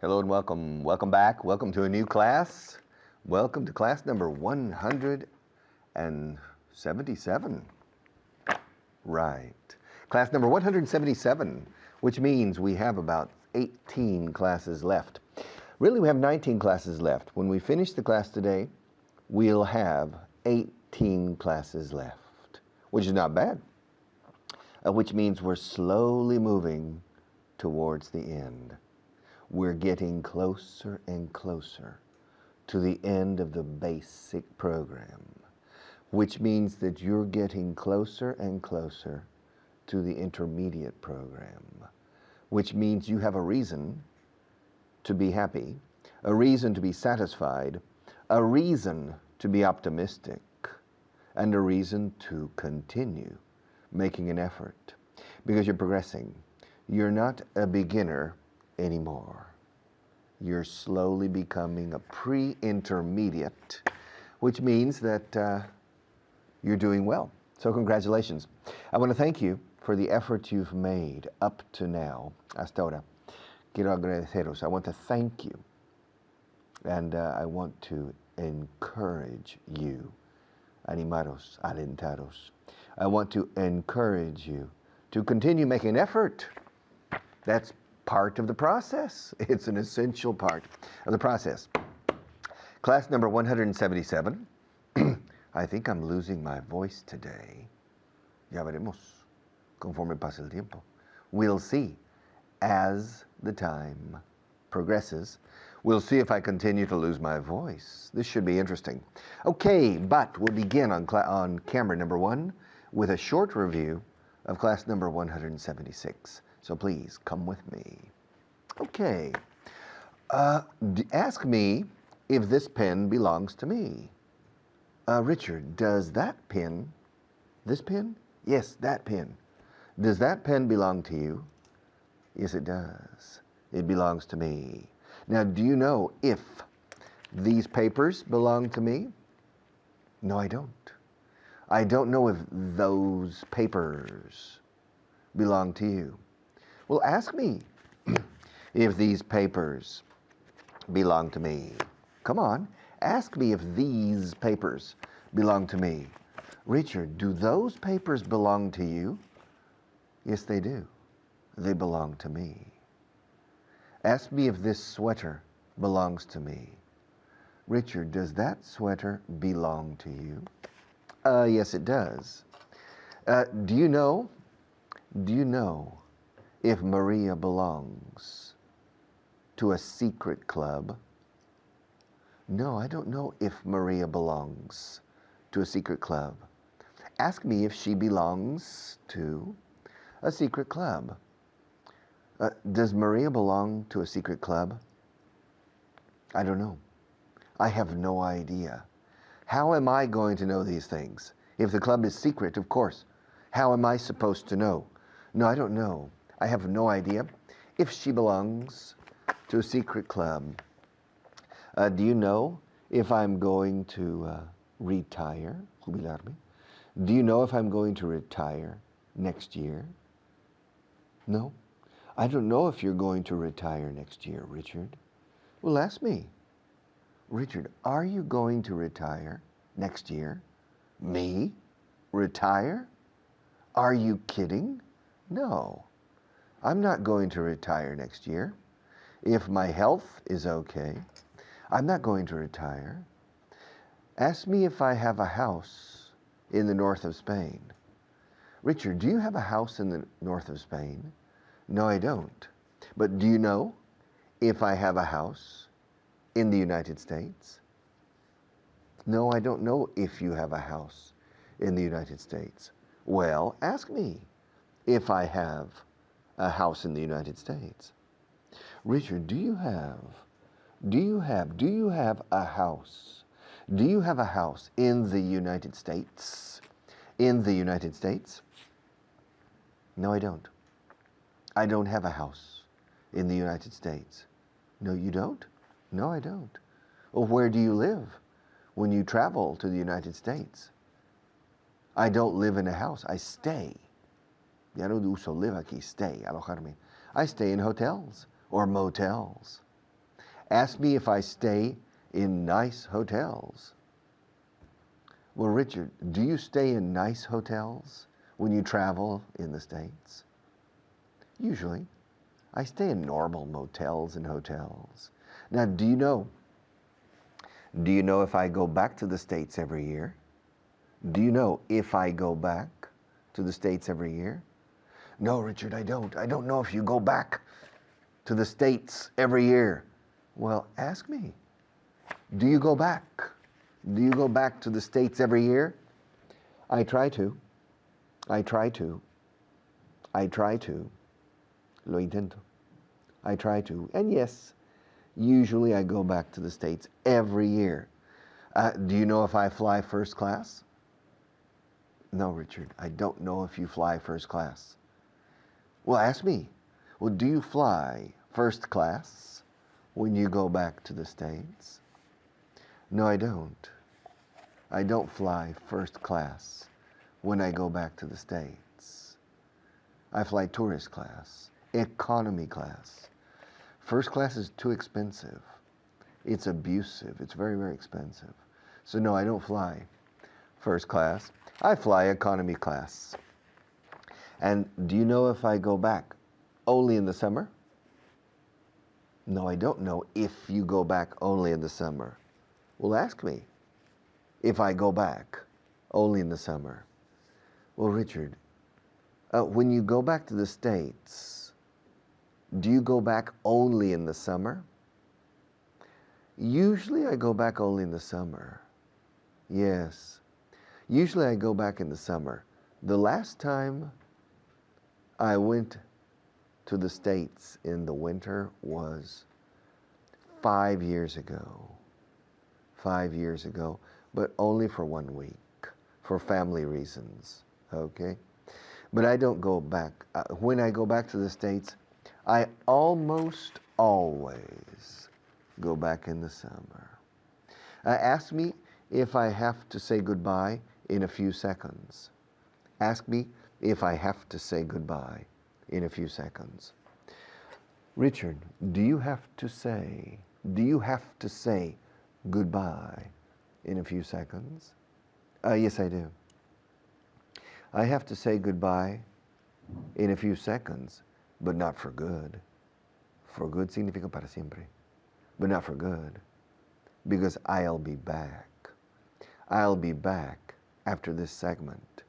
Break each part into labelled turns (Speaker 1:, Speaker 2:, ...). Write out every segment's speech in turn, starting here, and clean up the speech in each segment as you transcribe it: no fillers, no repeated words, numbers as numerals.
Speaker 1: Hello and welcome. Welcome back. Welcome to a new class. Welcome to class number 177. Right. Class number 177, which means we have about 18 classes left. Really, we have 19 classes left. When we finish the class today, we'll have 18 classes left, which is not bad, which means we're slowly moving towards the end. We're getting closer and closer to the end of the basic program, which means that you're getting closer and closer to the intermediate program, which means you have a reason to be happy, a reason to be satisfied, a reason to be optimistic, and a reason to continue making an effort because you're progressing. You're not a beginner anymore. You're slowly becoming a pre-intermediate, which means that you're doing well. So congratulations. I want to thank you for the effort you've made up to now. Hasta ahora. Quiero agradeceros. I want to thank you. And I want to encourage you. Animaros, alentaros. I want to encourage you to continue making an effort. That's part of the process. It's an essential part of the process. Class number 177. I think I'm losing my voice today. Ya veremos, conforme pase el tiempo. We'll see as the time progresses. We'll see if I continue to lose my voice. This should be interesting. Okay, but we'll begin on camera number 1 with a short review of class number 176. So please come with me. Okay. Ask me if this pen belongs to me. Richard, does that pen, this pen? Yes, that pen. Does that pen belong to you? Yes, it does. It belongs to me. Now, do you know if these papers belong to me? No, I don't. I don't know if those papers belong to you. Well, ask me if these papers belong to me. Come on, ask me if these papers belong to me. Richard, do those papers belong to you? Yes, they do. They belong to me. Ask me if this sweater belongs to me. Richard, does that sweater belong to you? Yes, it does. Do you know if Maria belongs to a secret club? No, I don't know if Maria belongs to a secret club. Ask me if she belongs to a secret club. Does Maria belong to a secret club? I don't know. I have no idea. How am I going to know these things? If the club is secret, of course. How am I supposed to know? No, I don't know. I have no idea if she belongs to a secret club. Do you know if I'm going to retire? Jubilarme? Do you know if I'm going to retire next year? No. I don't know if you're going to retire next year, Richard. Well, ask me. Richard, are you going to retire next year? Me? Retire? Are you kidding? No. I'm not going to retire next year. If my health is okay, I'm not going to retire. Ask me if I have a house in the north of Spain. Richard, do you have a house in the north of Spain? No, I don't. But do you know if I have a house in the United States? No, I don't know if you have a house in the United States. Well, ask me if I have a house in the United States. Richard, do you have a house? Do you have a house in the United States? In the United States? No, I don't. I don't have a house in the United States. No, you don't? No, I don't. Well, where do you live when you travel to the United States? I don't live in a house. I stay. Ya no uso live aquí, stay, alojarme. I stay in hotels or motels. Ask me if I stay in nice hotels. Well, Richard, do you stay in nice hotels when you travel in the States? Usually. I stay in normal motels and hotels. Now, do you know if I go back to the States every year? Do you know if I go back to the States every year? No, Richard, I don't. I don't know if you go back to the States every year. Well, ask me. Do you go back? Do you go back to the States every year? I try to. I try to. I try to. Lo intento. I try to. And yes, usually I go back to the States every year. Do you know if I fly first class? No, Richard, I don't know if you fly first class. Well, ask me. Well, do you fly first class when you go back to the States? No, I don't. I don't fly first class when I go back to the States. I fly tourist class, economy class. First class is too expensive. It's abusive. It's very, very expensive. So no, I don't fly first class. I fly economy class. And do you know if I go back only in the summer? No, I don't know if you go back only in the summer. Well, ask me if I go back only in the summer. Well, Richard, when you go back to the States, do you go back only in the summer? Usually I go back only in the summer. Yes. Usually I go back in the summer. The last time I went to the States in the winter was 5 years ago. 5 years ago, but only for 1 week, for family reasons, okay? But I don't go back. When I go back to the States, I almost always go back in the summer. Ask me if I have to say goodbye in a few seconds. Ask me if I have to say goodbye in a few seconds. Richard, do you have to say goodbye in a few seconds? Yes, I do. I have to say goodbye in a few seconds, but not for good. For good significa para siempre, but not for good, because I'll be back. I'll be back after this segment,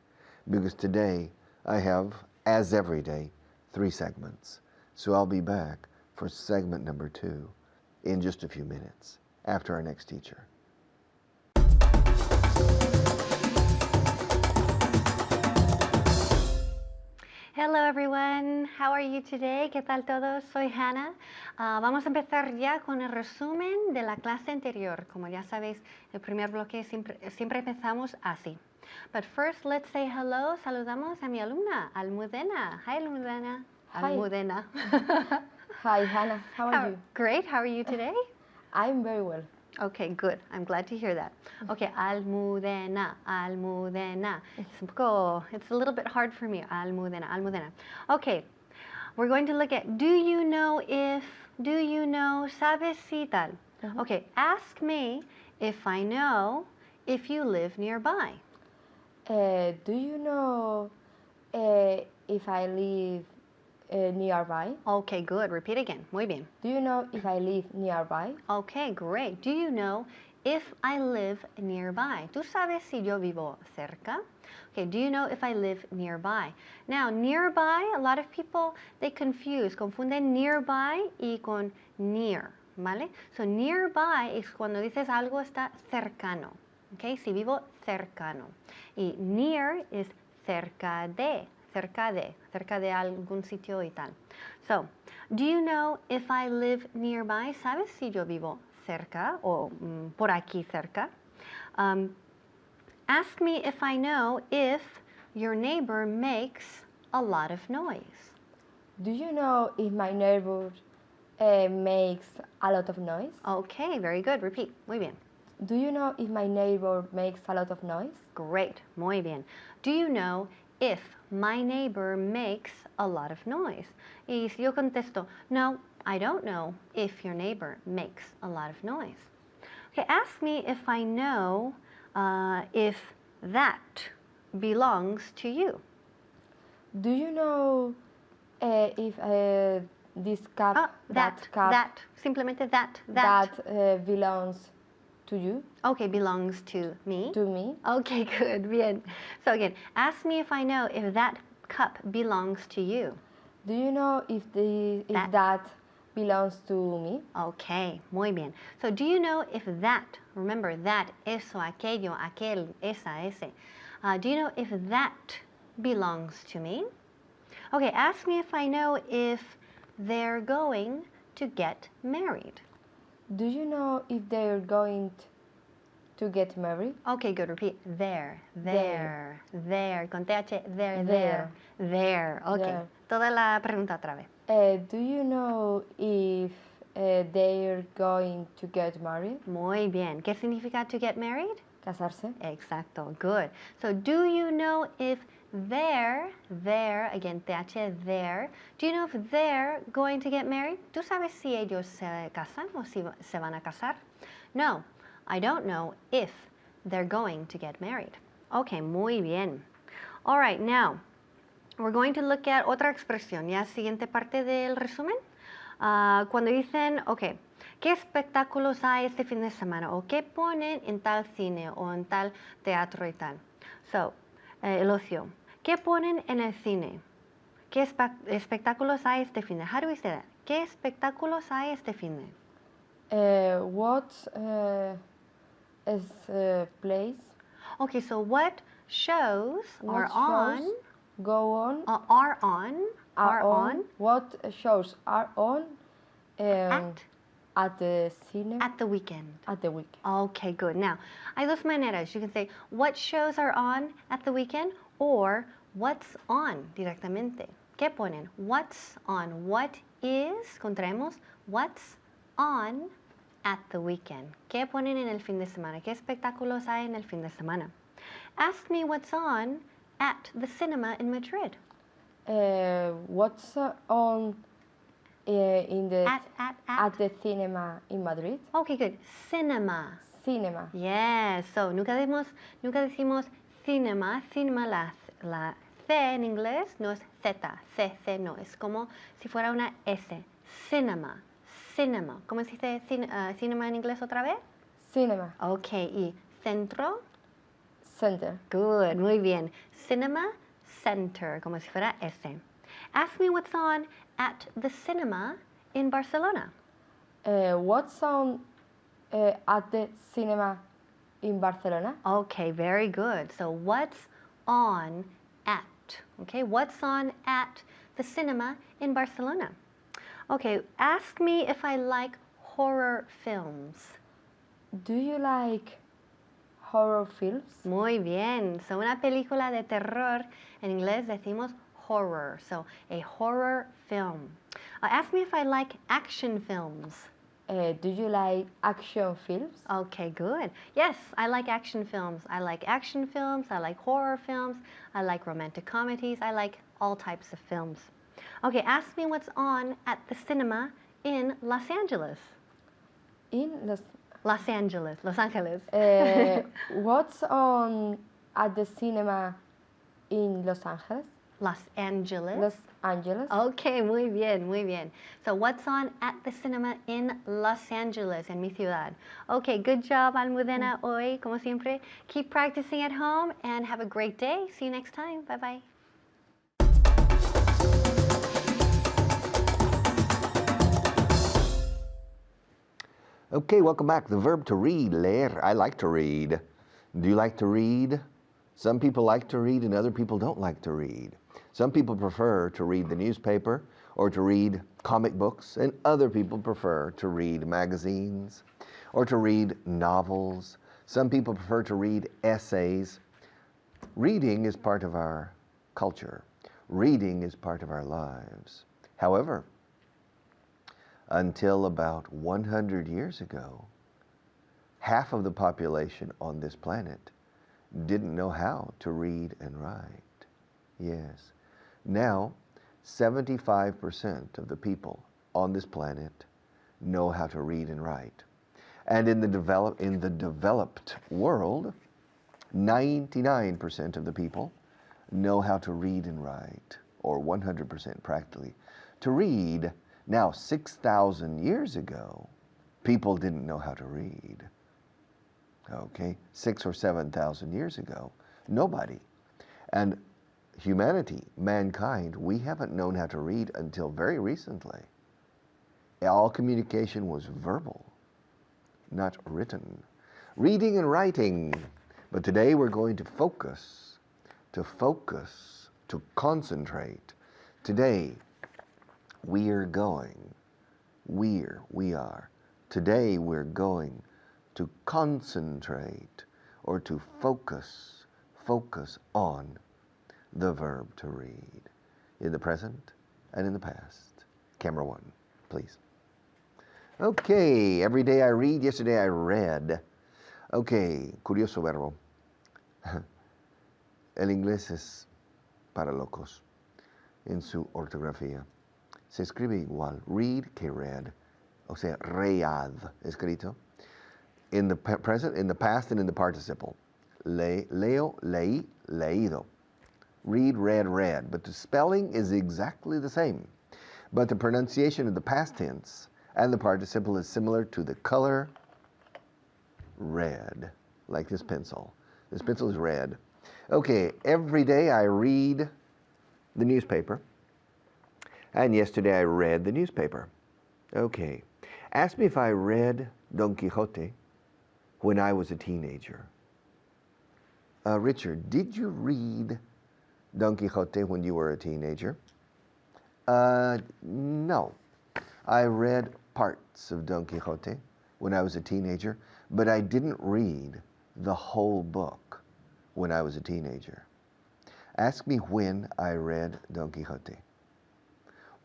Speaker 1: because today I have, as every day, 3 segments. So I'll be back for segment number 2 in just a few minutes after our next teacher.
Speaker 2: Hello everyone, how are you today? ¿Qué tal todos? Soy Hannah. Vamos a empezar ya con el resumen de la clase anterior. Como ya sabéis, el primer bloque siempre empezamos así. But first, let's say hello. Saludamos a mi alumna, Almudena. Hi, Almudena.
Speaker 3: Hi.
Speaker 2: Almudena.
Speaker 3: Hi, Hannah. How are you?
Speaker 2: Great. How are you today?
Speaker 3: I'm very well.
Speaker 2: Okay, good. I'm glad to hear that. Okay, Almudena, Almudena. It's a little bit hard for me. Almudena, Almudena. Okay, we're going to look at do you know if, do you know, sabes si tal. Okay, ask me if I know if you live nearby.
Speaker 3: Do you know if I live nearby?
Speaker 2: Okay, good. Repeat again. Muy bien.
Speaker 3: Do you know if I live nearby?
Speaker 2: Okay, great. Do you know if I live nearby? ¿Tú sabes si yo vivo cerca? Okay, do you know if I live nearby? Now, nearby, a lot of people, they confunden nearby y con near, ¿vale? So, nearby es cuando dices algo está cercano, okay? Si vivo cercano. Y near es cerca de algún sitio y tal. So, do you know if I live nearby? ¿Sabes si yo vivo cerca o por aquí cerca? Ask me if I know if your neighbor makes a lot of noise.
Speaker 3: Do you know if my neighbor makes a lot of noise?
Speaker 2: Okay, very good. Repeat. Muy bien.
Speaker 3: Do you know if my neighbor makes a lot of noise?
Speaker 2: Great. Muy bien. Do you know if my neighbor makes a lot of noise? Y si yo contesto, no, I don't know if your neighbor makes a lot of noise. Okay, ask me if I know if that belongs to you.
Speaker 3: Do you know if this cup,
Speaker 2: That, simplemente that.
Speaker 3: belongs to you?
Speaker 2: Okay, belongs to me.
Speaker 3: To me?
Speaker 2: Okay, good, bien. So again, ask me if I know if that cup belongs to you.
Speaker 3: Do you know if that belongs to me?
Speaker 2: Okay, muy bien. So do you know if that, remember that, eso, aquello, aquel, esa, ese. Do you know if that belongs to me? Okay, ask me if I know if they're going to get married.
Speaker 3: Do you know if they're going to get married?
Speaker 2: Okay, good. Repeat. There. Con TH, there.
Speaker 3: There.
Speaker 2: There. Okay.
Speaker 3: There.
Speaker 2: Toda la pregunta otra vez.
Speaker 3: Do you know if they're going to get married?
Speaker 2: Muy bien. ¿Qué significa to get married?
Speaker 3: Casarse.
Speaker 2: Exacto. Good. So, do you know if they're, again, TH, there. Do you know if they're going to get married? ¿Tú sabes si ellos se casan o si se van a casar? No, I don't know if they're going to get married. Okay, muy bien. All right, now, we're going to look at otra expresión, ya siguiente parte del resumen. Cuando dicen, ok, ¿qué espectáculos hay este fin de semana? ¿O qué ponen en tal cine o en tal teatro y tal? So, el ocio. ¿Qué ponen en el cine? ¿Qué espectáculos hay este fin de? How do we say that? ¿Qué espectáculos hay este fin de?
Speaker 3: What is place?
Speaker 2: Okay, so what shows are on?
Speaker 3: Go on.
Speaker 2: Are on.
Speaker 3: What shows are on? At the cinema.
Speaker 2: At the weekend.
Speaker 3: At the weekend.
Speaker 2: Okay, good. Now, hay dos maneras. You can say what shows are on at the weekend or what's on directamente. ¿Qué ponen? What's on. What is, contraemos, what's on at the weekend. ¿Qué ponen en el fin de semana? ¿Qué espectáculos hay en el fin de semana? Ask me what's on at the cinema in Madrid.
Speaker 3: What's on in the
Speaker 2: at
Speaker 3: the cinema in Madrid?
Speaker 2: Okay, good. Cinema.
Speaker 3: Cinema.
Speaker 2: Yes. So nunca decimos cinema. Cinema, la C en inglés no es Z. C no. Es como si fuera una S. Cinema. Cinema. ¿Cómo se dice cinema en inglés otra vez?
Speaker 3: Cinema.
Speaker 2: Okay. ¿Y centro?
Speaker 3: Center.
Speaker 2: Good. Muy bien. Cinema center. Como si fuera S. Ask me what's on at the cinema in Barcelona.
Speaker 3: What's on at the cinema in Barcelona?
Speaker 2: Okay, very good. So what's on at? Okay, what's on at the cinema in Barcelona? Okay, ask me if I like horror films.
Speaker 3: Do you like horror films?
Speaker 2: Muy bien. So una película de terror, en inglés decimos horror. So a horror film. Ask me if I like action films.
Speaker 3: Do you like action films?
Speaker 2: Okay, good. Yes, I like action films. I like action films. I like horror films. I like romantic comedies. I like all types of films. Okay, ask me what's on at the cinema in Los Angeles.
Speaker 3: In
Speaker 2: Los Angeles.
Speaker 3: What's on at the cinema in Los Angeles?
Speaker 2: Los Angeles.
Speaker 3: Los Angeles.
Speaker 2: Okay, muy bien, muy bien. So what's on at the cinema in Los Angeles, en mi ciudad? Okay, good job, Almudena, hoy, como siempre. Keep practicing at home and have a great day. See you next time. Bye-bye.
Speaker 1: Okay, welcome back. The verb to read, leer. I like to read. Do you like to read? Some people like to read and other people don't like to read. Some people prefer to read the newspaper or to read comic books, and other people prefer to read magazines or to read novels. Some people prefer to read essays. Reading is part of our culture. Reading is part of our lives. However, until about 100 years ago, half of the population on this planet didn't know how to read and write. Yes. Now, 75% of the people on this planet know how to read and write. And in the developed world, 99% of the people know how to read and write, or 100% practically. To read, now 6,000 years ago, people didn't know how to read. Okay, 6,000 or 7,000 years ago, nobody. And humanity, mankind, we haven't known how to read until very recently. All communication was verbal, not written. Reading and writing. But today we're going to focus, to concentrate. Today we are. Today we're going to concentrate or to focus on the verb to read in the present and in the past. Camera one, please. Okay, every day I read, yesterday I read. Okay, curioso verbo. El inglés es para locos en su ortografía. Se escribe igual, read que read, o sea, read, escrito. In the present, in the past, and in the participle. Leo, leí, leído. Read, read, read. But the spelling is exactly the same. But the pronunciation of the past tense and the participle is similar to the color red, like this pencil. This pencil is red. Okay, every day I read the newspaper. And yesterday I read the newspaper. Okay, ask me if I read Don Quixote when I was a teenager. Richard, did you read Don Quixote when you were a teenager? No. I read parts of Don Quixote when I was a teenager, but I didn't read the whole book when I was a teenager. Ask me when I read Don Quixote.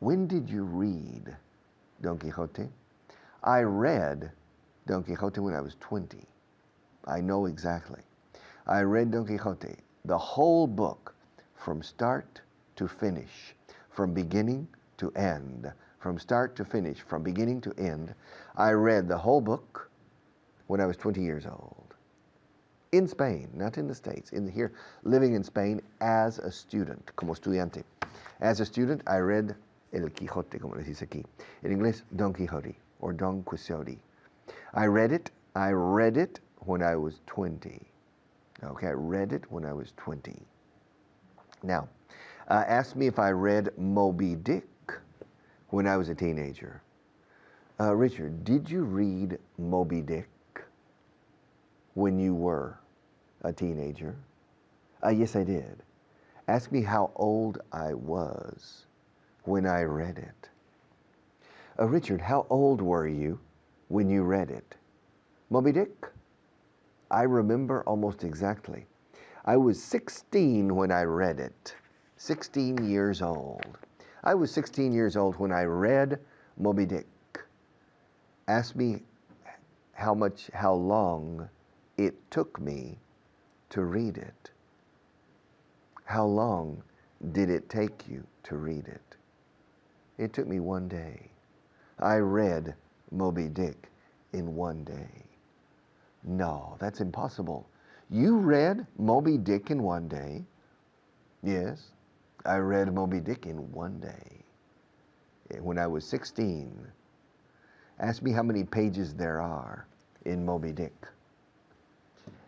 Speaker 1: When did you read Don Quixote? I read Don Quixote when I was 20. I know exactly. I read Don Quixote, the whole book, from start to finish, from beginning to end, from start to finish, from beginning to end. I read the whole book when I was 20 years old. In Spain, not in the States, here, living in Spain as a student, como estudiante. As a student, I read El Quijote, como les dice aquí. In English, Don Quixote, or Don Quixote. I read it when I was 20. Okay, I read it when I was 20. Now, ask me if I read Moby Dick when I was a teenager. Richard, did you read Moby Dick when you were a teenager? Yes, I did. Ask me how old I was when I read it. Richard, how old were you when you read it? Moby Dick? I remember almost exactly. I was 16 when I read it. 16 years old. I was 16 years old when I read Moby Dick. Ask me how long it took me to read it. How long did it take you to read it? It took me one day. I read Moby Dick in one day. No, that's impossible. You read Moby Dick in one day? Yes, I read Moby Dick in one day when I was 16. Ask me how many pages there are in Moby Dick.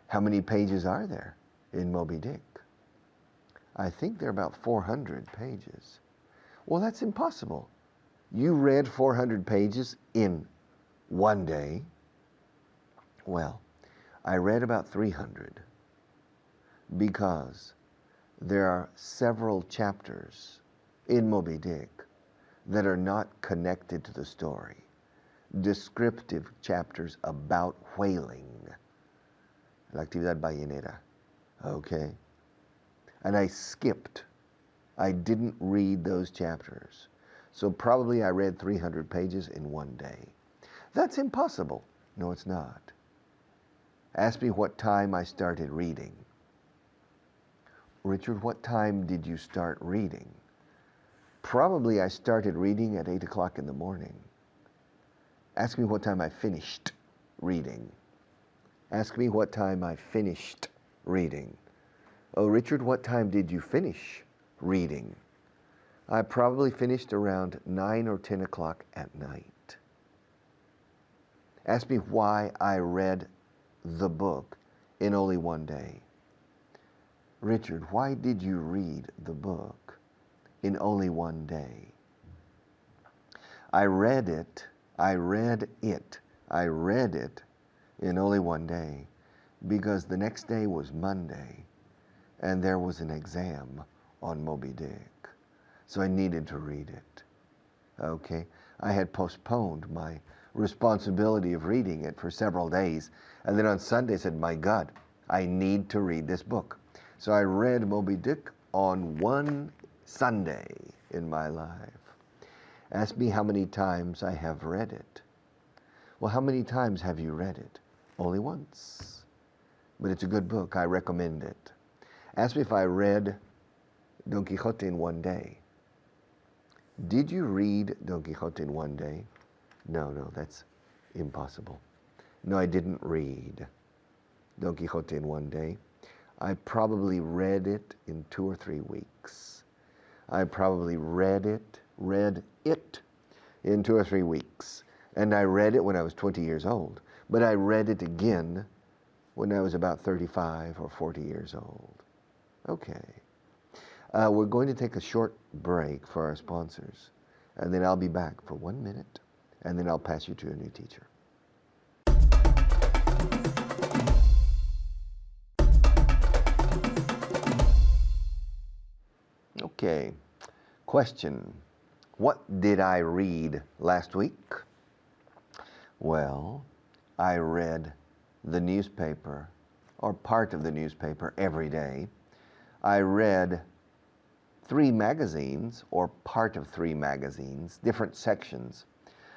Speaker 1: How many pages are there in Moby Dick? I think there are about 400 pages. Well, that's impossible. You read 400 pages in one day. Well, I read about 300 because there are several chapters in Moby Dick that are not connected to the story. Descriptive chapters about whaling. La actividad ballenera. Okay? And I skipped. I didn't read those chapters. So probably I read 300 pages in one day. That's impossible. No, it's not. Ask me what time I started reading. Richard, what time did you start reading? Probably I started reading at 8 o'clock in the morning. Ask me what time I finished reading. Ask me what time I finished reading. Oh, Richard, what time did you finish reading? I probably finished around 9 or 10 o'clock at night. Ask me why I read the book in only one day. Richard, why did you read the book in only one day? I read it in only one day because the next day was Monday and there was an exam on Moby Dick. So I needed to read it. Okay? I had postponed my responsibility of reading it for several days. And then on Sunday I said, my God, I need to read this book. So I read Moby Dick on one Sunday in my life. Ask me how many times I have read it. Well, how many times have you read it? Only once. But it's a good book. I recommend it. Ask me if I read Don Quixote in one day. Did you read Don Quixote in one day? No, that's impossible. No, I didn't read Don Quixote in one day. I probably read it in 2 or 3 weeks. I probably read it in 2 or 3 weeks. And I read it when I was 20 years old. But I read it again when I was about 35 or 40 years old. Okay. We're going to take a short break for our sponsors. And then I'll be back for 1 minute. And then I'll pass you to a new teacher. Okay. Question. What did I read last week? Well, I read the newspaper, or part of the newspaper, every day. I read 3 magazines, or part of 3 magazines, different sections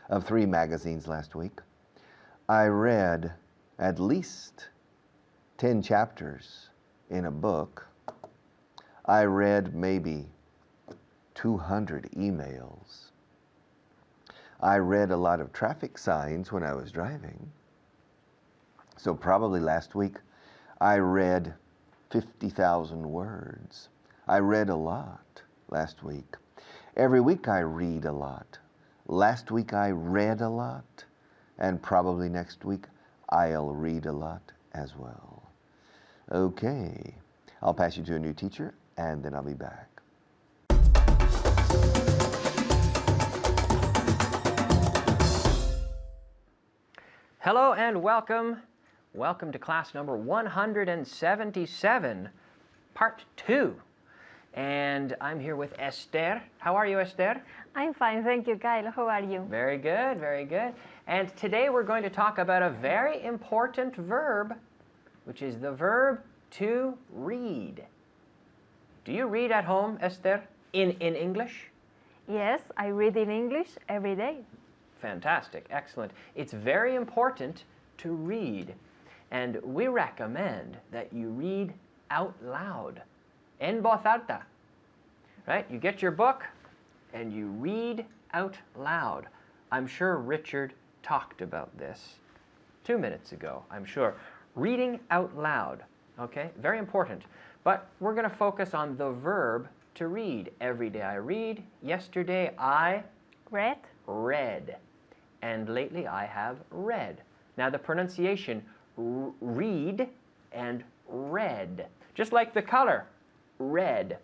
Speaker 1: of 3 magazines last week. I read at least 10 chapters in a book. I read maybe 200 emails. I read a lot of traffic signs when I was driving. So probably last week I read 50,000 words. I read a lot last week. Every week I read a lot. Last week I read a lot, and probably next week I'll read a lot as well. Okay, I'll pass you to a new teacher, and then I'll be back.
Speaker 4: Hello and welcome. Welcome to class number 177, part 2. And I'm here with Esther. How are you, Esther?
Speaker 5: I'm fine, thank you, Kyle. How are you?
Speaker 4: Very good, very good. And today we're going to talk about a very important verb, which is the verb to read. Do you read at home, Esther, in English?
Speaker 5: Yes, I read in English every day.
Speaker 4: Fantastic, excellent. It's very important to read, and we recommend that you read out loud, en voz alta, right? You get your book and you read out loud. I'm sure Richard talked about this 2 minutes ago, I'm sure. Reading out loud, okay? Very important. But we're going to focus on the verb to read. Every day I read. Yesterday I read. And lately I have read. Now the pronunciation, read and red. Just like the color, red,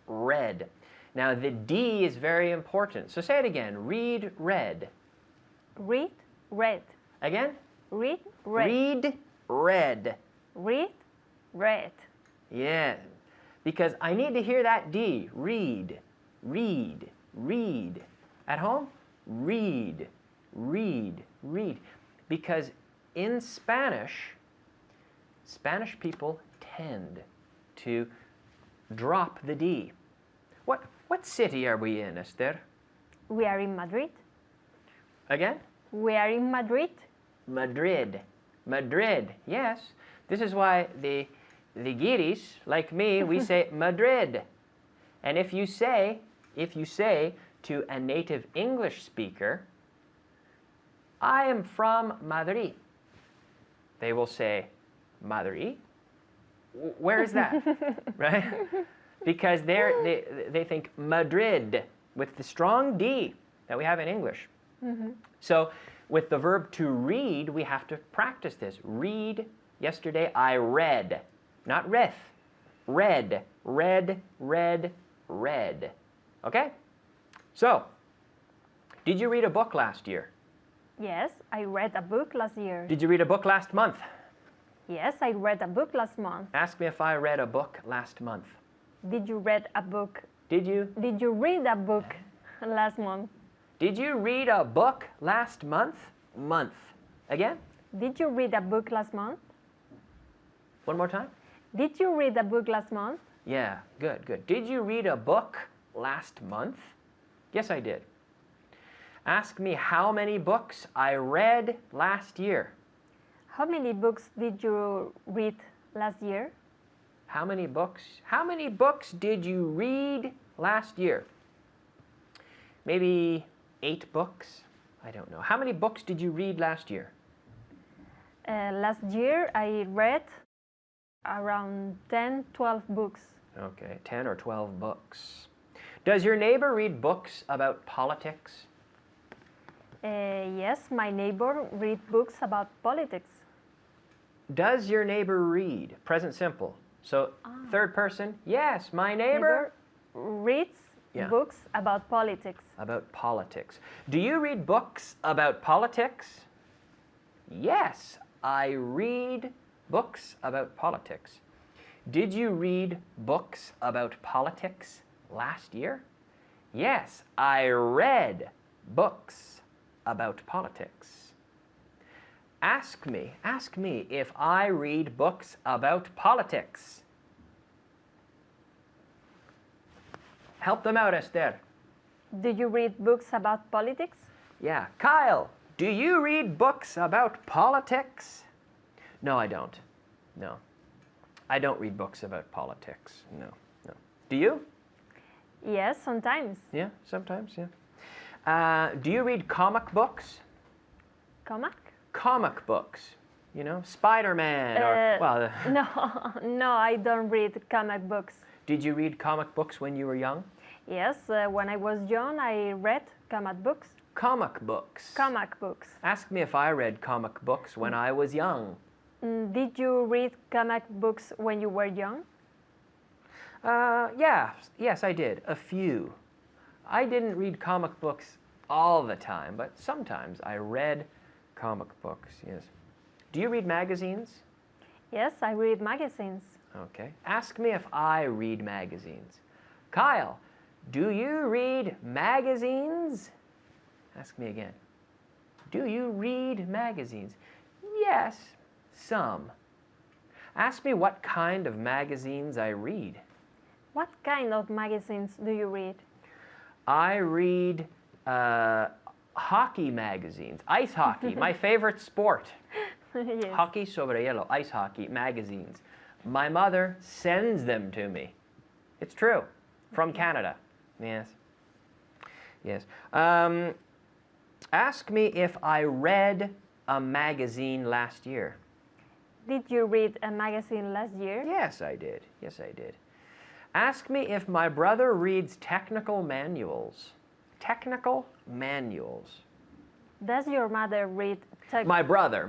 Speaker 4: red. Now the D is very important. So say it again, read, red.
Speaker 5: Read, red.
Speaker 4: Again?
Speaker 5: Read, red.
Speaker 4: Read, red.
Speaker 5: Read, red.
Speaker 4: Yeah, because I need to hear that D. Read, read, read. At home, read, read, read. Because in Spanish, Spanish people tend to drop the D. What city are we in, Esther?
Speaker 5: We are in Madrid.
Speaker 4: Again?
Speaker 5: We are in Madrid.
Speaker 4: Madrid. Madrid, yes. This is why the guiris, like me, we say Madrid. And if if you say to a native English speaker, I am from Madrid, they will say, Madrid? Where is that? Right? Because they think Madrid with the strong D that we have in English. So with the verb to read, we have to practice this. Read. Yesterday I read, not reth. Read, read, read, read. Okay? So, did you read a book last year?
Speaker 5: Yes, I read a book last year.
Speaker 4: Did you read a book last month?
Speaker 5: Yes, I read a book last month.
Speaker 4: Ask me if I read a book last month.
Speaker 5: Did you read a book?
Speaker 4: Did you?
Speaker 5: Did you read a book last month?
Speaker 4: Did you read a book last month? Month. Again?
Speaker 5: Did you read a book last month?
Speaker 4: One more time?
Speaker 5: Did you read a book last month?
Speaker 4: Yeah, good, good. Did you read a book last month? Yes, I did. Ask me how many books I read last year.
Speaker 5: How many books did you read last year?
Speaker 4: How many books did you read last year? Maybe 8 books? I don't know. How many books did you read last year?
Speaker 5: Last year I read around 10, 12 books.
Speaker 4: Okay, 10 or 12 books. Does your neighbor read books about politics?
Speaker 5: Yes, my neighbor read books about politics.
Speaker 4: Does your neighbor read? Present simple. So third person, yes, my neighbor
Speaker 5: reads
Speaker 4: Yeah.
Speaker 5: books about politics.
Speaker 4: about politics. Do you read books about politics? Yes, I read books about politics. Did you read books about politics last year? Yes, I read books about politics. Ask me if I read books about politics. Help them out, Esther.
Speaker 5: Do you read books about politics?
Speaker 4: Yeah. Kyle, do you read books about politics? No, I don't. No. I don't read books about politics. No, no. Do you?
Speaker 5: Yes, sometimes.
Speaker 4: Yeah, sometimes, yeah. Do you read comic books?
Speaker 5: Comic?
Speaker 4: Comic books. You know, Spider-Man or, well,
Speaker 5: No, no, I don't read comic books.
Speaker 4: did you read comic books when you were young?
Speaker 5: Yes, when I was young, I read comic books.
Speaker 4: Comic books.
Speaker 5: Comic books.
Speaker 4: Ask me if I read comic books when I was young.
Speaker 5: Did you read comic books when you were young?
Speaker 4: Yeah, yes, I did. A few. I didn't read comic books all the time, but sometimes I read comic books, yes. Do you read magazines?
Speaker 5: Yes, I read magazines.
Speaker 4: Okay. Ask me if I read magazines. Kyle, do you read magazines? Ask me again. Do you read magazines? Yes, some. Ask me what kind of magazines I read.
Speaker 5: What kind of magazines do you read?
Speaker 4: I read hockey magazines, ice hockey, my favorite sport.
Speaker 5: Yes.
Speaker 4: Hockey sobre hielo, ice hockey magazines. My mother sends them to me. It's true. From Canada. Yes. Yes. Ask me if I read a magazine last year.
Speaker 5: Did you read a magazine last year?
Speaker 4: Yes, I did. Yes, I did. Ask me if my brother reads technical manuals. Technical manuals.
Speaker 5: Does your mother read
Speaker 4: My brother.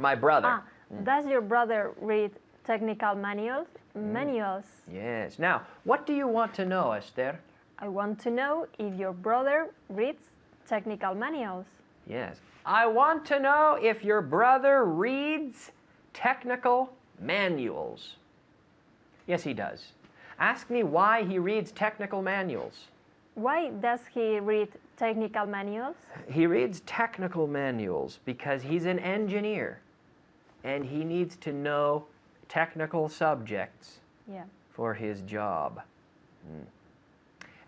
Speaker 5: Does your brother read technical manuals? Manuals.
Speaker 4: Yes. Now, what do you want to know, Esther?
Speaker 5: I want to know if your brother reads technical manuals.
Speaker 4: Yes. I want to know if your brother reads technical manuals. Yes, he does. Ask me why he reads technical manuals.
Speaker 5: Why does he read technical manuals?
Speaker 4: He reads technical manuals because he's an engineer and he needs to know technical subjects
Speaker 5: Yeah.
Speaker 4: for his job.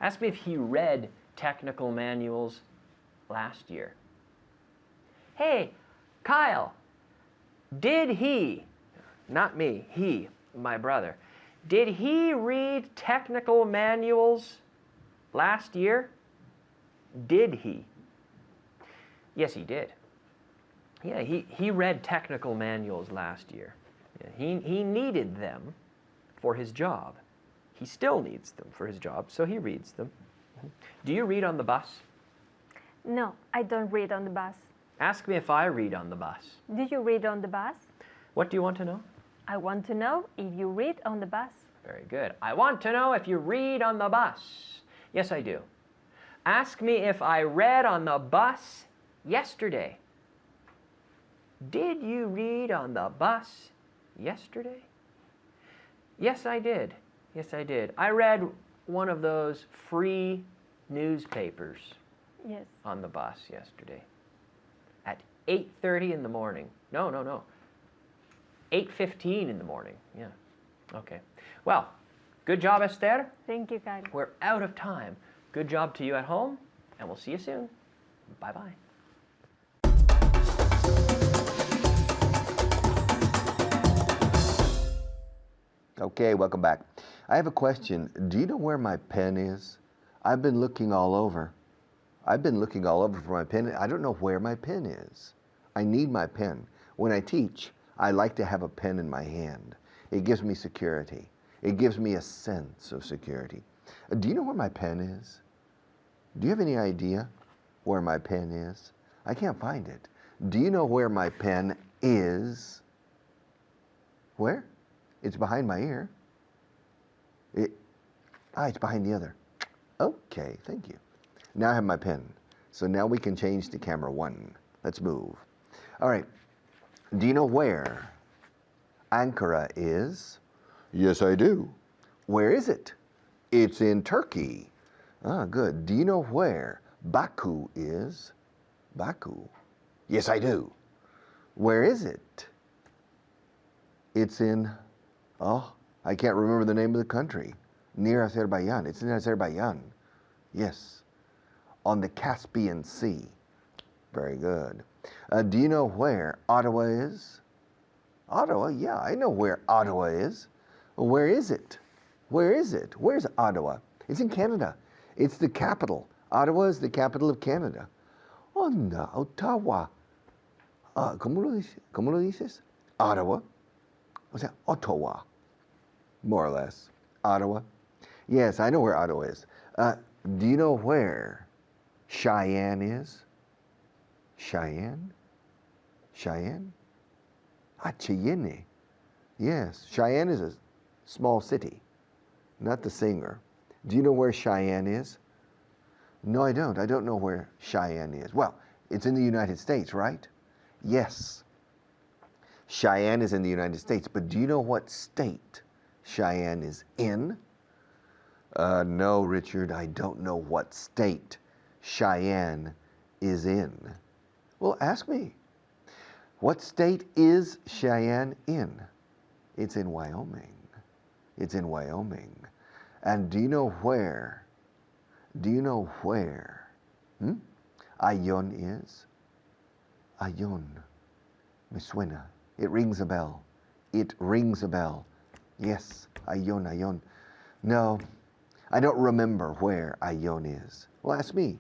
Speaker 4: Ask me if he read technical manuals last year. Hey, Kyle, did he, not me, he, my brother, did he read technical manuals last year? Did he? Yes, he did. Yeah, he read technical manuals last year. Yeah, he needed them for his job. He still needs them for his job, so he reads them. Do you read on the bus?
Speaker 5: No, I don't read on the bus.
Speaker 4: Ask me if I read on the bus.
Speaker 5: Do you read on the bus?
Speaker 4: What do you want to know?
Speaker 5: I want to know if you read on the bus.
Speaker 4: Very good. I want to know if you read on the bus. Yes, I do. Ask me if I read on the bus yesterday. Did you read on the bus yesterday? Yes, I did. Yes, I did. I read one of those free newspapers
Speaker 5: Yes.
Speaker 4: on the bus yesterday at 8:30 in the morning. No. 8:15 in the morning. Yeah. Okay. Well, good job, Esther.
Speaker 5: Thank you, Kyle.
Speaker 4: We're out of time. Good job to you at home, and we'll see you soon. Bye-bye.
Speaker 1: Okay, welcome back. I have a question. Do you know where my pen is? I've been looking all over. For my pen. I don't know where my pen is. I need my pen. When I teach, I like to have a pen in my hand. It gives me security. It gives me a sense of security. Do you know where my pen is? Do you have any idea where my pen is? I can't find it. Do you know where my pen is? Where? It's behind my ear. It's behind the other. Okay, thank you. Now I have my pen. So now we can change to camera 1. Let's move. All right. Do you know where Ankara is? Yes, I do. Where is it? It's in Turkey. Ah, good. Do you know where Baku is? Baku. Yes, I do. Where is it? It's in, I can't remember the name of the country. Near Azerbaijan. It's in Azerbaijan. Yes. On the Caspian Sea. Very good. Do you know where Ottawa is? Ottawa? Yeah, I know where Ottawa is. Where is it? Where is it? Where's Ottawa? It's in Canada. It's the capital. Ottawa is the capital of Canada. Onda, Ottawa. ¿Cómo lo dices? Ottawa. O sea, Ottawa. More or less. Ottawa. Yes, I know where Ottawa is. Do you know where Cheyenne is? Cheyenne? Cheyenne? Cheyenne. Yes, Cheyenne is a small city, not the singer. Do you know where Cheyenne is? No, I don't. I don't know where Cheyenne is. Well, it's in the United States, right? Yes. Cheyenne is in the United States, but do you know what state Cheyenne is in? No, Richard, I don't know what state Cheyenne is in. Well, ask me. What state is Cheyenne in? It's in Wyoming. It's in Wyoming. And do you know where? Do you know where? Ayon is? Ayon. Me suena. It rings a bell. It rings a bell. Yes, Ayon, Ayon. No, I don't remember where Ayon is. Well, ask me.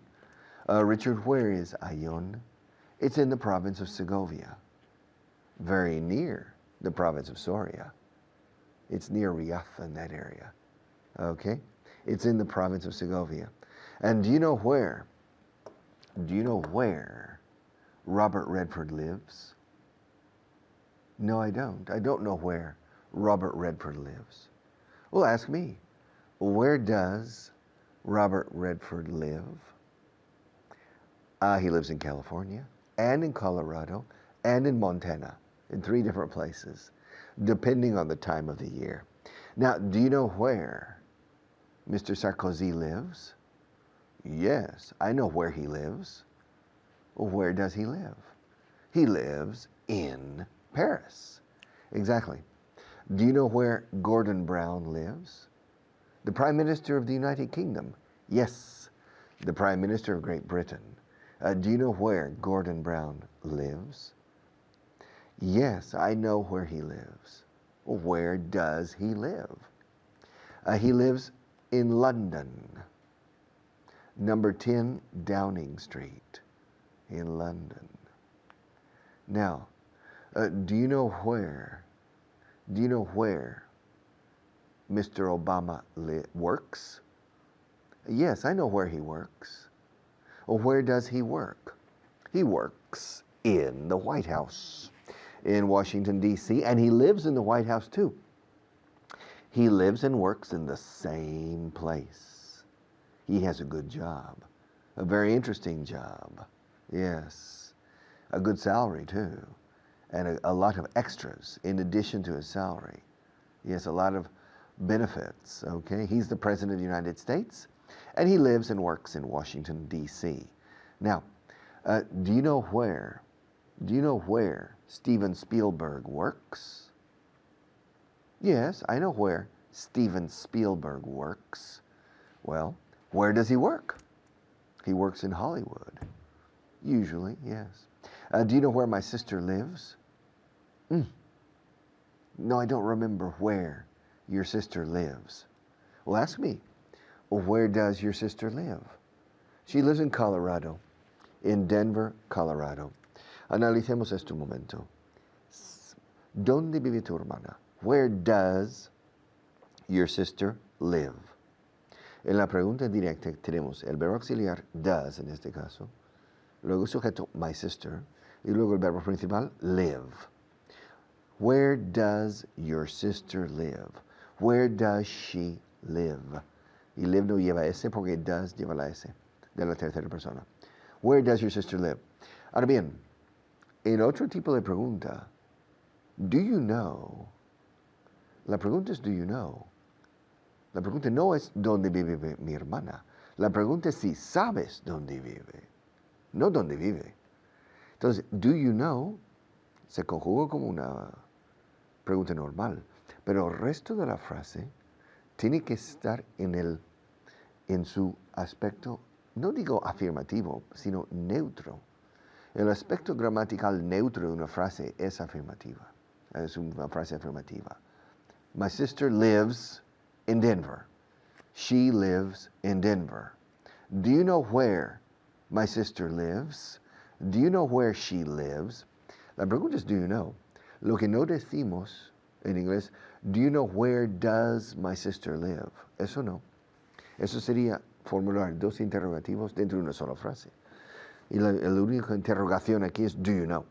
Speaker 1: Richard, where is Ayon? It's in the province of Segovia, very near the province of Soria. It's near Riaza in that area. Okay? It's in the province of Segovia. And do you know where? Do you know where Robert Redford lives? No, I don't. I don't know where Robert Redford lives. Well, ask me. Where does Robert Redford live? He lives in California, and in Colorado, and in Montana, in 3 different places, depending on the time of the year. Now, do you know where Mr. Sarkozy lives? Yes, I know where he lives. Well, where does he live? He lives in Paris. Exactly. Do you know where Gordon Brown lives? The Prime Minister of the United Kingdom. Yes, the Prime Minister of Great Britain. Do you know where Gordon Brown lives? Yes, I know where he lives. Well, where does he live? He lives in London. number 10 Downing Street in London. Now, do you know where Mr. Obama works? Yes, I know where he works. Well, where does he work? He works in the White House in Washington, D.C., and he lives in the White House too. He lives and works in the same place. He has a good job, a very interesting job. Yes, a good salary too, and a lot of extras in addition to his salary. Yes, a lot of benefits, okay? He's the President of the United States, and he lives and works in Washington, D.C. Now, do you know where Steven Spielberg works? Yes, I know where Steven Spielberg works. Well, where does he work? He works in Hollywood. Usually, yes. Do you know where my sister lives? No, I don't remember where your sister lives. Well, ask me. Well, where does your sister live? She lives in Colorado, in Denver, Colorado. Analicemos esto un momento. ¿Dónde vive tu hermana? Where does your sister live? En la pregunta directa tenemos el verbo auxiliar does en este caso, luego el sujeto my sister y luego el verbo principal live. Where does your sister live? Where does she live? Y live no lleva S porque does lleva la S de la tercera persona. Where does your sister live? Ahora bien, en otro tipo de pregunta, do you know? La pregunta es do you know? La pregunta no es dónde vive mi hermana. La pregunta es si sabes dónde vive, no dónde vive. Entonces, do you know se conjuga como una pregunta normal, pero el resto de la frase tiene que estar en su aspecto, no digo afirmativo, sino neutro. El aspecto gramatical neutro de una frase es afirmativa, es una frase afirmativa. My sister lives in Denver. She lives in Denver. Do you know where my sister lives? Do you know where she lives? La pregunta es do you know. Lo que no decimos en inglés, do you know where does my sister live? Eso no. Eso sería formular dos interrogativos dentro de una sola frase. Y la única interrogación aquí es do you know.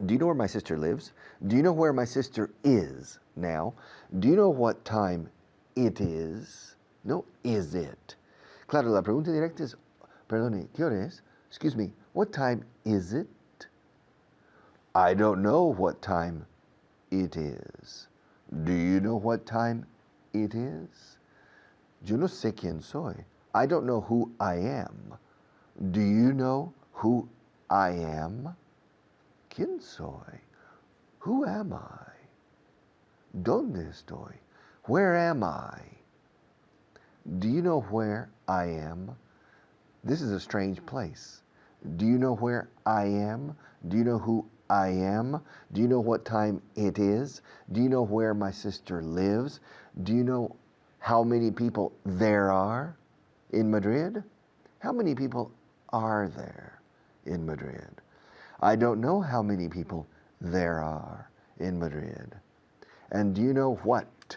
Speaker 1: Do you know where my sister lives? Do you know where my sister is now? Do you know what time it is? No, is it? Claro, la pregunta directa es, perdone, ¿qué hora es? Excuse me, what time is it? I don't know what time it is. Do you know what time it is? Yo no sé quién soy. I don't know who I am. Do you know who I am? ¿Quién soy? Who am I? ¿Dónde estoy? Where am I? Do you know where I am? This is a strange place. Do you know where I am? Do you know who I am? Do you know what time it is? Do you know where my sister lives? Do you know how many people there are in Madrid? How many people are there in Madrid? I don't know how many people there are in Madrid. And do you know what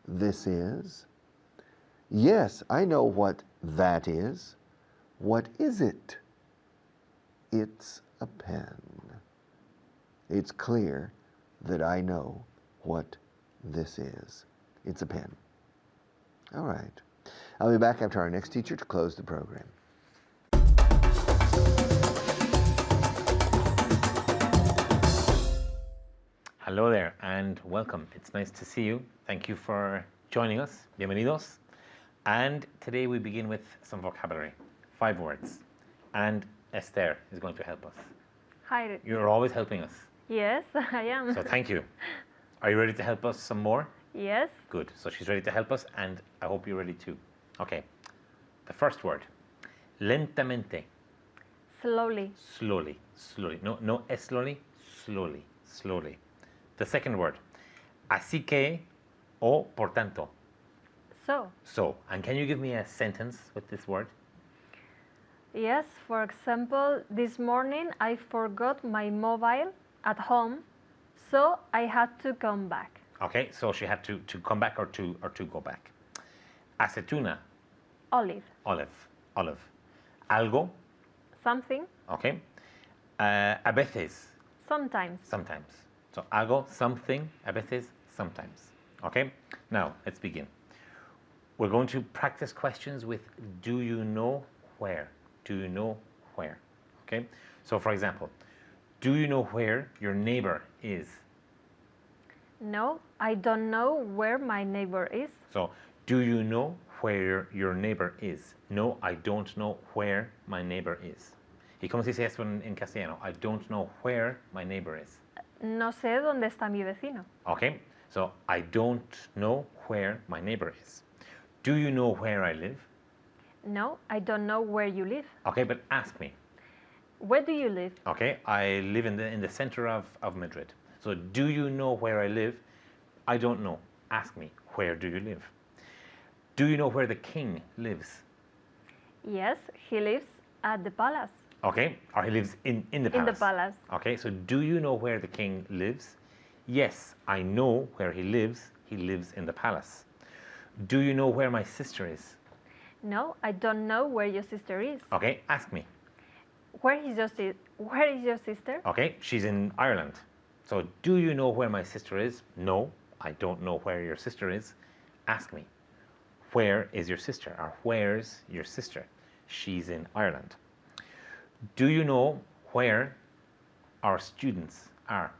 Speaker 1: this is? Yes, I know what that is. What is it? It's a pen. It's clear that I know what this is. It's a pen. All right. I'll be back after our next teacher to close the program.
Speaker 6: Hello there and welcome. It's nice to see you. Thank you for joining us. Bienvenidos. And today we begin with some vocabulary. 5 words. And Esther is going to help us.
Speaker 5: Hi.
Speaker 6: You're always helping us.
Speaker 5: Yes, I am.
Speaker 6: So thank you. Are you ready to help us some more?
Speaker 5: Yes.
Speaker 6: Good. So she's ready to help us and I hope you're ready too. Okay. The first word. Lentamente.
Speaker 5: Slowly.
Speaker 6: Slowly. Slowly. No es slowly. Slowly. Slowly. The second word. Así que o por tanto.
Speaker 5: So.
Speaker 6: So. And can you give me a sentence with this word?
Speaker 5: Yes, for example, this morning I forgot my mobile at home, so I had to come back.
Speaker 6: Okay, so she had to come back or to go back. Aceituna,
Speaker 5: Olive.
Speaker 6: olive. Algo,
Speaker 5: Something.
Speaker 6: okay. A veces,
Speaker 5: Sometimes.
Speaker 6: sometimes. So algo, something, a veces, sometimes. Okay? Now, let's begin. We're going to practice questions with do you know where? Do you know where? Okay? So, for example, do you know where your neighbor is?
Speaker 5: No, I don't know where my neighbor is.
Speaker 6: So, do you know where your neighbor is? No, I don't know where my neighbor is. ¿Y cómo se dice eso en castellano? I don't know where my neighbor is.
Speaker 5: No sé dónde está mi vecino.
Speaker 6: Okay, so I don't know where my neighbor is. Do you know where I live?
Speaker 5: No, I don't know where you live.
Speaker 6: Okay, but ask me.
Speaker 5: Where do you live?
Speaker 6: Okay, I live in the center of Madrid. So do you know where I live? I don't know. Ask me, where do you live? Do you know where the king lives?
Speaker 5: Yes, he lives at the palace.
Speaker 6: Okay, or he lives in the palace.
Speaker 5: In the palace.
Speaker 6: Okay, so do you know where the king lives? Yes, I know where he lives. He lives in the palace. Do you know where my sister is?
Speaker 5: No, I don't know where your sister is.
Speaker 6: Okay, ask me.
Speaker 5: Where is your sister?
Speaker 6: Okay, she's in Ireland. So do you know where my sister is? No, I don't know where your sister is. Ask me. Where is your sister? Or where's your sister? She's in Ireland. Do you know where our students are?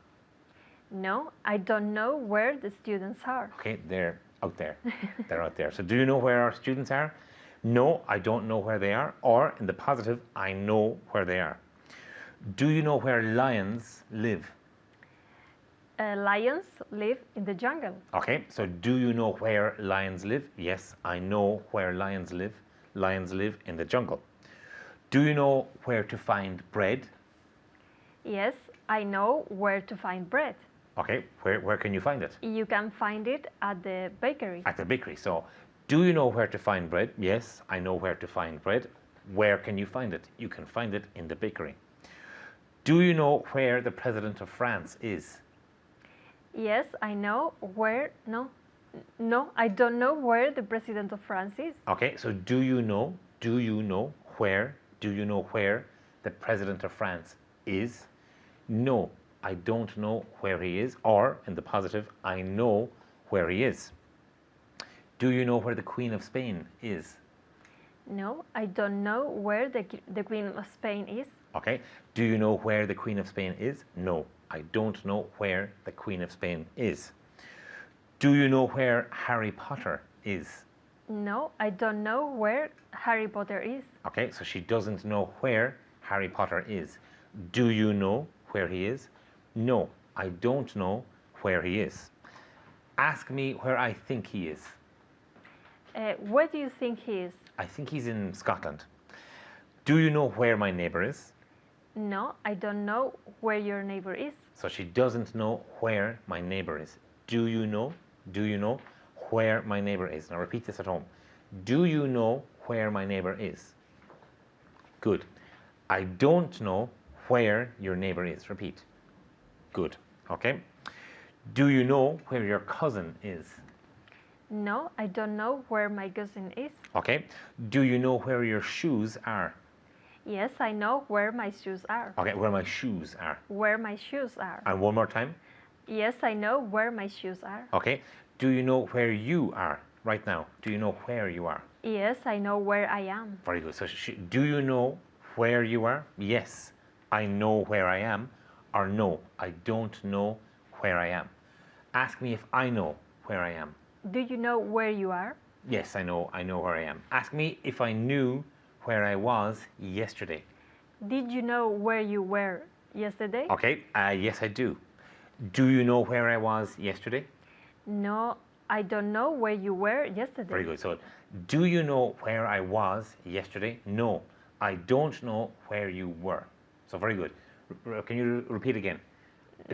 Speaker 5: No, I don't know where the students are.
Speaker 6: Okay, they're out there. They're out there. So do you know where our students are? No, I don't know where they are. Or in the positive, I know where they are. Do you know where lions live?
Speaker 5: Lions live in the jungle.
Speaker 6: Okay, so do you know where lions live? Yes, I know where lions live. Lions live in the jungle. Do you know where to find bread?
Speaker 5: Yes, I know where to find bread.
Speaker 6: Okay, where can you find it?
Speaker 5: You can find it at the bakery.
Speaker 6: At the bakery. So, do you know where to find bread? Yes, I know where to find bread. Where can you find it? You can find it in the bakery. Do you know where the president of France is?
Speaker 5: Yes, I know where. No, I don't know where the president of France is.
Speaker 6: Okay, so do you know where the president of France is? No, I don't know where he is. Or, in the positive, I know where he is. Do you know where the Queen of Spain is?
Speaker 5: No, I don't know where the Queen of Spain is.
Speaker 6: Okay, do you know where the Queen of Spain is? No, I don't know where the Queen of Spain is. Do you know where Harry Potter is?
Speaker 5: No, I don't know where Harry Potter is.
Speaker 6: Okay, so she doesn't know where Harry Potter is. Do you know where he is? No, I don't know where he is. Ask me where I think he is.
Speaker 5: Where do you think he is?
Speaker 6: I think he's in Scotland. Do you know where my neighbor is?
Speaker 5: No, I don't know where your neighbor is.
Speaker 6: So she doesn't know where my neighbor is. Do you know where my neighbor is? Now repeat this at home. Do you know where my neighbor is? Good. I don't know where your neighbor is. Repeat. Good. Okay. Do you know where your cousin is?
Speaker 5: No, I don't know where my cousin is.
Speaker 6: Okay. Do you know where your shoes are?
Speaker 5: Yes, I know where my shoes are.
Speaker 6: Okay, where my shoes are.
Speaker 5: Where my shoes are.
Speaker 6: And one more time.
Speaker 5: Yes, I know where my shoes are.
Speaker 6: Okay. Do you know where you are right now? Do you know where you are?
Speaker 5: Yes, I know where I am.
Speaker 6: Very good. So, do you know where you are? Yes, I know where I am. Or no, I don't know where I am. Ask me if I know where I am.
Speaker 5: Do you know where you are?
Speaker 6: Yes, I know where I am. Ask me if I knew where I was yesterday.
Speaker 5: Did you know where you were yesterday?
Speaker 6: Okay, yes, I do. Do you know where I was yesterday?
Speaker 5: No, I don't know where you were yesterday.
Speaker 6: Very good. So, do you know where I was yesterday? No, I don't know where you were. So, very good. Can you repeat again?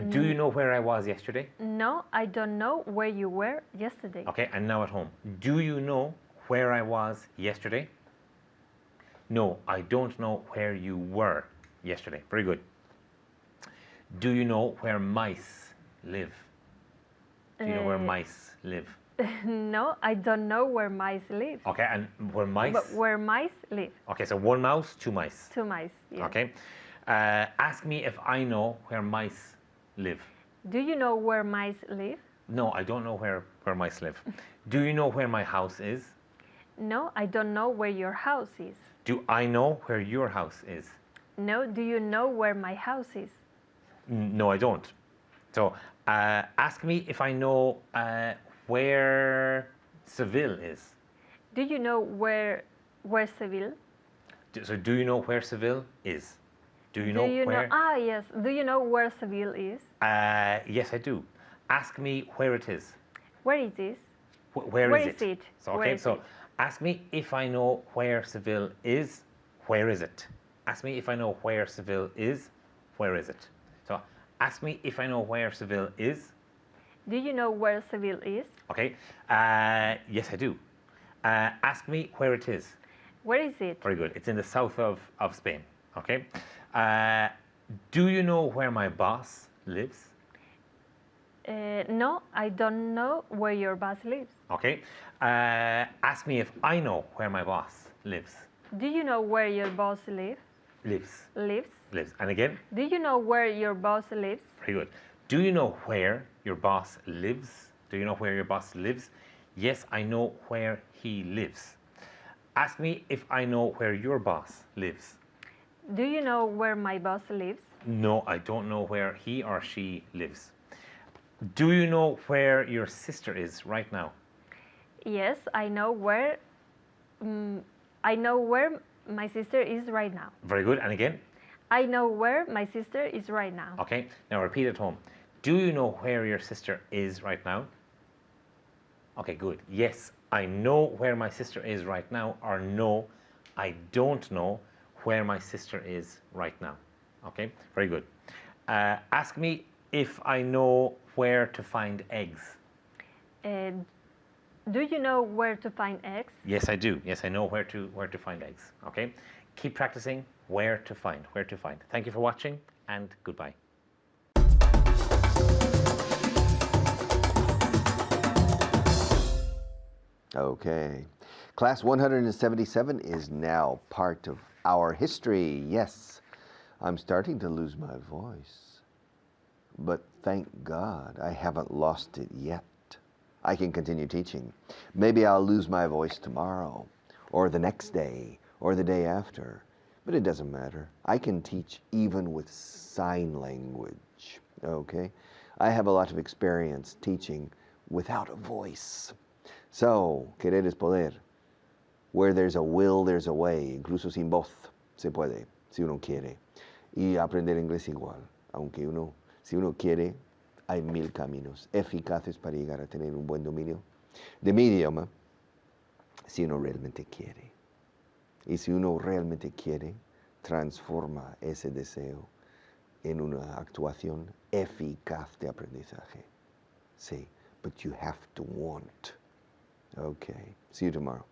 Speaker 6: Do you know where I was yesterday?
Speaker 5: No, I don't know where you were yesterday.
Speaker 6: Okay, and now at home. Do you know where I was yesterday? No, I don't know where you were yesterday. Very good. Do you know where mice live? Do you know where mice live?
Speaker 5: No, I don't know where mice live.
Speaker 6: Okay, and where mice?
Speaker 5: But where mice live.
Speaker 6: Okay, so one mouse, two mice.
Speaker 5: Two mice, yes.
Speaker 6: Okay. Ask me if I know where mice live.
Speaker 5: Do you know where mice live?
Speaker 6: No, I don't know where mice live. Do you know where my house is?
Speaker 5: No, I don't know where your house is.
Speaker 6: Do I know where your house is?
Speaker 5: No, do you know where my house is?
Speaker 6: No, I don't. So ask me if I know where Seville is.
Speaker 5: Do you know where Seville?
Speaker 6: So do you know where Seville is? Do you know where?
Speaker 5: Ah, yes. Do you know where Seville is?
Speaker 6: Yes, I do. Ask me where it is.
Speaker 5: Where it is?
Speaker 6: Where is it? So,
Speaker 5: Where
Speaker 6: okay,
Speaker 5: is
Speaker 6: so
Speaker 5: it?
Speaker 6: ask me if I know where Seville is. Where is it? Ask me if I know where Seville is. Where is it? So ask me if I know where Seville is.
Speaker 5: Do you know where Seville is?
Speaker 6: Okay. Yes, I do. Ask me where it is.
Speaker 5: Where is it?
Speaker 6: Very good. It's in the south of Spain. Okay. Do you know where my boss lives?
Speaker 5: No, I don't know where your boss lives.
Speaker 6: Okay. Ask me if I know where my boss lives.
Speaker 5: Do you know where your boss lives?
Speaker 6: Lives.
Speaker 5: Lives?
Speaker 6: Lives. And again?
Speaker 5: Do you know where your boss lives?
Speaker 6: Very good. Do you know where your boss lives? Do you know where your boss lives? Yes, I know where he lives. Ask me if I know where your boss lives.
Speaker 5: Do you know where my boss lives?
Speaker 6: No, I don't know where he or she lives. Do you know where your sister is right now?
Speaker 5: Yes, I know where my sister is right now.
Speaker 6: Very good. And again?
Speaker 5: I know where my sister is right now.
Speaker 6: Okay. Now repeat at home. Do you know where your sister is right now? Okay, good. Yes, I know where my sister is right now, or no, I don't know where my sister is right now. Okay, very good. Ask me if I know where to find eggs.
Speaker 5: Do you know where to find eggs?
Speaker 6: Yes, I do. Yes, I know where to find eggs. Okay, keep practicing where to find. Thank you for watching, and goodbye.
Speaker 1: Okay. Class 177 is now part of our history. Yes, I'm starting to lose my voice. But thank God I haven't lost it yet. I can continue teaching. Maybe I'll lose my voice tomorrow, or the next day, or the day after. But it doesn't matter. I can teach even with sign language. Okay? I have a lot of experience teaching without a voice. So, querer es poder. Where there's a will, there's a way. Incluso sin voz, se puede, si uno quiere. Y aprender inglés igual. Aunque si uno quiere, hay 1000 caminos eficaces para llegar a tener un buen dominio de mi idioma, si uno realmente quiere. Y si uno realmente quiere, transforma ese deseo en una actuación eficaz de aprendizaje. Sí, but you have to want. Okay, see you tomorrow.